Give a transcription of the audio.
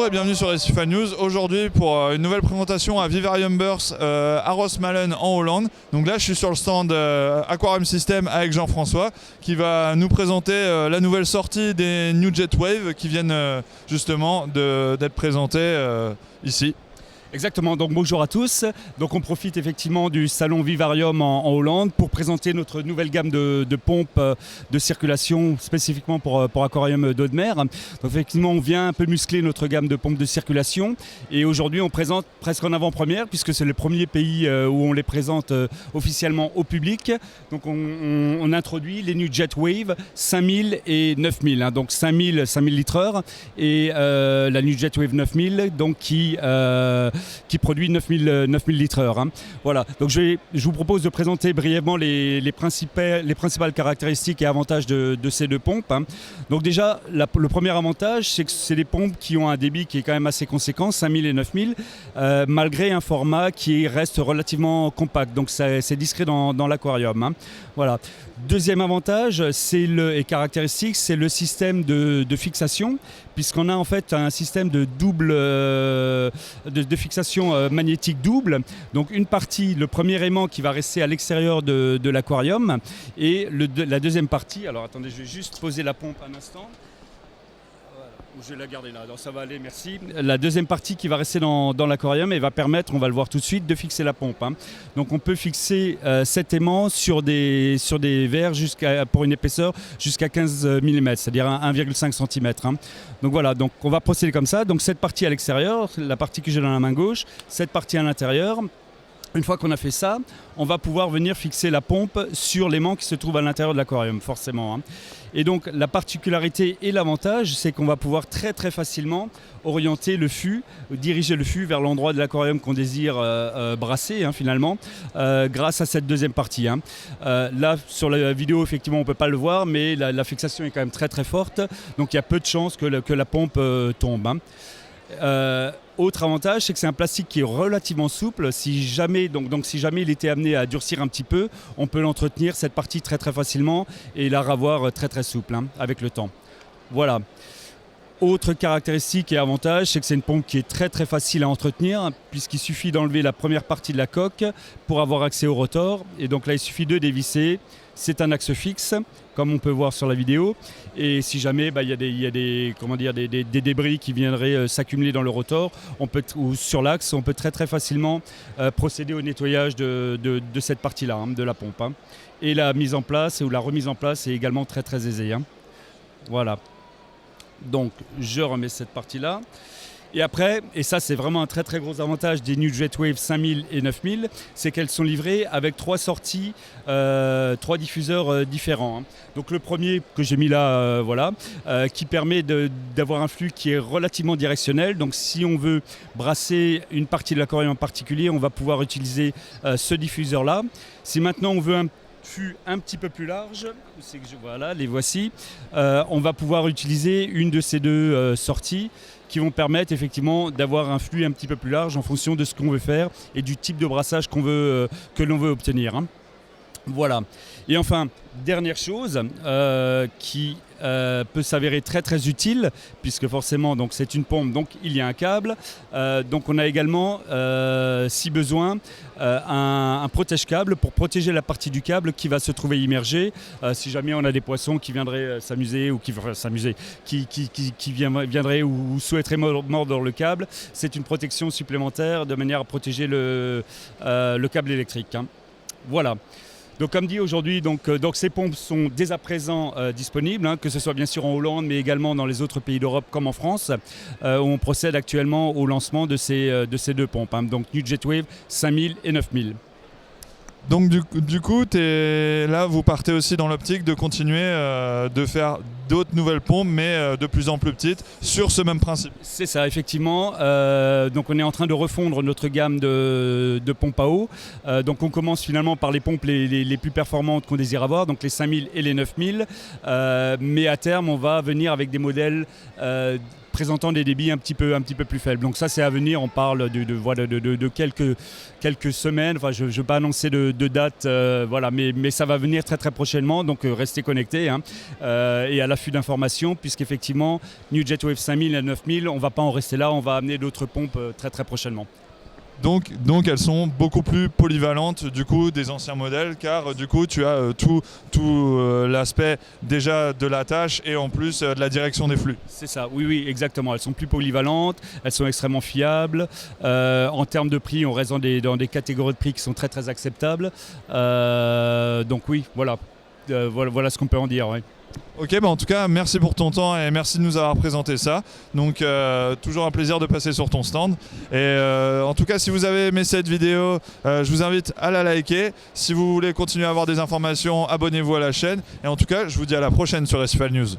Bonjour et bienvenue sur Recifan News. Aujourd'hui pour une nouvelle présentation à Vivarium Burst à Rosmalen en Hollande. Donc là je suis sur le stand Aquarium System avec Jean-François qui va nous présenter la nouvelle sortie des New Jetwave qui viennent justement d'être présentés ici. Exactement, donc bonjour à tous. Donc on profite effectivement du salon Vivarium en Hollande pour présenter notre nouvelle gamme de pompes de circulation spécifiquement pour aquarium d'eau de mer. Donc effectivement on vient un peu muscler notre gamme de pompes de circulation et aujourd'hui on présente presque en avant-première puisque c'est le premier pays où on les présente officiellement au public. Donc on introduit les New Jetwave 5000 et 9000, donc 5000 litres-heure et la New Jetwave 9000 donc qui produit 9000 litres-heure. Voilà, donc je vous propose de présenter brièvement les principales caractéristiques et avantages de ces deux pompes. Donc déjà, le premier avantage, c'est que c'est des pompes qui ont un débit qui est quand même assez conséquent, 5000 et 9000, malgré un format qui reste relativement compact, donc c'est discret dans l'aquarium. Voilà. Deuxième avantage et caractéristique, c'est le système de fixation, puisqu'on a en fait un système de double de fixation magnétique double. Donc une partie, le premier aimant qui va rester à l'extérieur de l'aquarium, et la deuxième partie, alors attendez, je vais juste poser la pompe un instant. Je vais la garder là, donc ça va aller, merci. La deuxième partie qui va rester dans l'aquarium et va permettre, on va le voir tout de suite, de fixer la pompe. Donc on peut fixer cet aimant sur des verres pour une épaisseur jusqu'à 15 mm, c'est-à-dire 1,5 cm. Donc voilà, donc on va procéder comme ça. Donc cette partie à l'extérieur, la partie que j'ai dans la main gauche, cette partie à l'intérieur. Une fois qu'on a fait ça, on va pouvoir venir fixer la pompe sur l'aimant qui se trouve à l'intérieur de l'aquarium, forcément. Et donc la particularité et l'avantage, c'est qu'on va pouvoir très très facilement orienter le fût, diriger le fût vers l'endroit de l'aquarium qu'on désire brasser finalement, grâce à cette deuxième partie. Là, sur la vidéo, effectivement, on ne peut pas le voir, mais la fixation est quand même très très forte, donc il y a peu de chances que la pompe tombe. Autre avantage, c'est que c'est un plastique qui est relativement souple. Si jamais il était amené à durcir un petit peu, on peut l'entretenir cette partie très très facilement et la ravoir très très souple avec le temps. Voilà. Autre caractéristique et avantage, c'est que c'est une pompe qui est très très facile à entretenir puisqu'il suffit d'enlever la première partie de la coque pour avoir accès au rotor. Et donc là, il suffit de dévisser. C'est un axe fixe, comme on peut voir sur la vidéo. Et si jamais il y a des débris qui viendraient s'accumuler dans le rotor ou sur l'axe, on peut très très facilement procéder au nettoyage de cette partie-là, de la pompe. Et la mise en place ou la remise en place est également très très aisée. Voilà. Donc je remets cette partie-là. Et après, et ça c'est vraiment un très très gros avantage des New Jetwave 5000 et 9000, c'est qu'elles sont livrées avec 3 sorties, 3 diffuseurs différents. Donc le premier que j'ai mis là, qui permet d'avoir un flux qui est relativement directionnel. Donc si on veut brasser une partie de l'aquarium en particulier, on va pouvoir utiliser ce diffuseur-là. Si maintenant on veut un fût un petit peu plus large, voilà, les voici, on va pouvoir utiliser une de ces deux sorties qui vont permettre effectivement d'avoir un flux un petit peu plus large en fonction de ce qu'on veut faire et du type de brassage que l'on veut obtenir. Voilà. Et enfin, dernière chose qui peut s'avérer très très utile puisque forcément donc c'est une pompe, donc il y a un câble, donc on a également si besoin un protège-câble pour protéger la partie du câble qui va se trouver immergée si jamais on a des poissons qui viendraient s'amuser ou qui viendraient ou souhaiteraient mordre le câble. C'est une protection supplémentaire de manière à protéger le câble électrique. Voilà. Donc comme dit aujourd'hui, donc ces pompes sont dès à présent disponibles, que ce soit bien sûr en Hollande, mais également dans les autres pays d'Europe comme en France, où on procède actuellement au lancement de ces deux pompes, donc New Jetwave 5000 et 9000. Donc du coup, là, vous partez aussi dans l'optique de continuer de faire d'autres nouvelles pompes, mais de plus en plus petites, sur ce même principe. C'est ça, effectivement. Donc on est en train de refondre notre gamme de pompes à eau. Donc on commence finalement par les pompes les plus performantes qu'on désire avoir, donc les 5000 et les 9000. Mais à terme, on va venir avec des modèles présentant des débits un petit peu plus faibles. Donc ça c'est à venir, on parle de quelques semaines, enfin je ne vais pas annoncer de date, voilà, mais ça va venir très prochainement, donc restez connectés hein, et à l'affût d'informations, puisqu'effectivement New Jetwave 5000 et 9000, on ne va pas en rester là, on va amener d'autres pompes très prochainement. Donc elles sont beaucoup plus polyvalentes du coup des anciens modèles, car du coup tu as tout l'aspect déjà de la tâche et en plus de la direction des flux. C'est ça, oui exactement, elles sont plus polyvalentes, elles sont extrêmement fiables, en termes de prix on reste dans des catégories de prix qui sont très acceptables, donc oui voilà ce qu'on peut en dire. Ouais. Ok, en tout cas, merci pour ton temps et merci de nous avoir présenté ça. Donc, toujours un plaisir de passer sur ton stand. Et en tout cas, si vous avez aimé cette vidéo, je vous invite à la liker. Si vous voulez continuer à avoir des informations, abonnez-vous à la chaîne. Et en tout cas, je vous dis à la prochaine sur SFL News.